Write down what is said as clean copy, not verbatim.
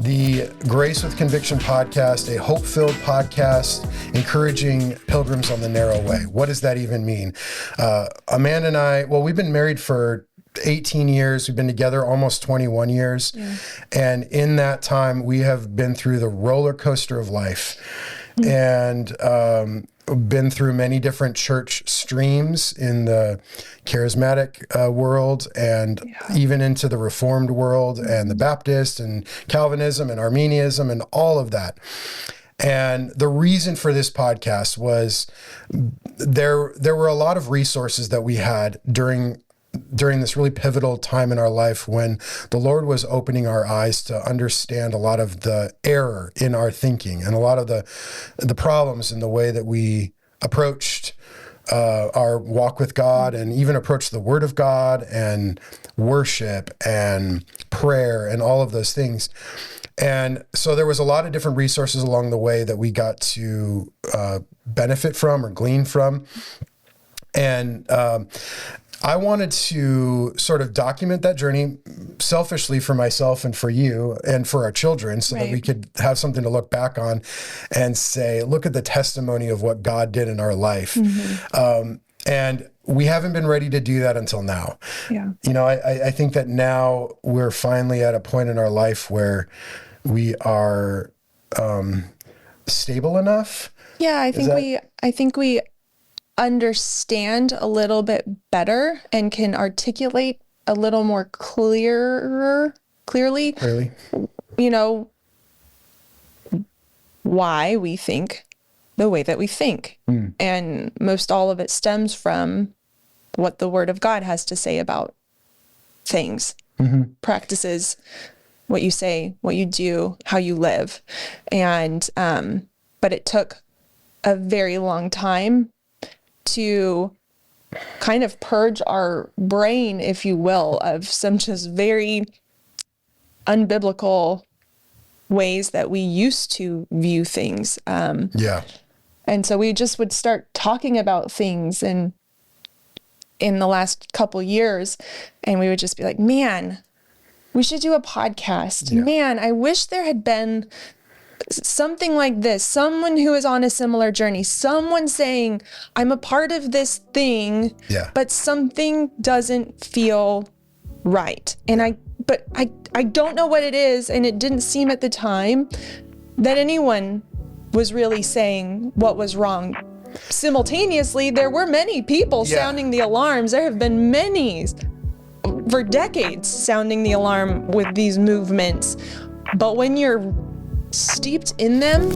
the Grace with Conviction podcast, a hope-filled podcast encouraging pilgrims on the narrow way. What does that even mean? Amanda and I, well, we've been married for 18 years. We've been together almost 21 years. Yeah. And in that time, we have been through the roller coaster of life and been through many different church streams in the Charismatic world and even into the Reformed world and the Baptist and Calvinism and Arminianism and all of that. And the reason for this podcast was there were a lot of resources that we had during this really pivotal time in our life when the Lord was opening our eyes to understand a lot of the error in our thinking and a lot of the problems in the way that we approached our walk with God and even approached the Word of God and worship and prayer and all of those things. And so there was a lot of different resources along the way that we got to benefit from or glean from. And I wanted to sort of document that journey selfishly for myself and for you and for our children so that we could have something to look back on and say, look at the testimony of what God did in our life. And we haven't been ready to do that until now. Yeah. You know, I think that now we're finally at a point in our life where we are stable enough. Yeah, I think we understand a little bit better and can articulate a little more clearly, you know, why we think the way that we think. And most all of it stems from what the Word of God has to say about things, practices, what you say, what you do, how you live. And, but it took a very long time to kind of purge our brain, if you will, of some just very unbiblical ways that we used to view things. And so we just would start talking about things and in the last couple years, and we would just be like, man, we should do a podcast. Yeah. Man, I wish there had been something like this, someone who is on a similar journey, someone saying, I'm a part of this thing, but something doesn't feel right. And I don't know what it is. And it didn't seem at the time that anyone was really saying what was wrong. Simultaneously, there were many people sounding the alarms. There have been many for decades sounding the alarm with these movements. But when you're steeped in them,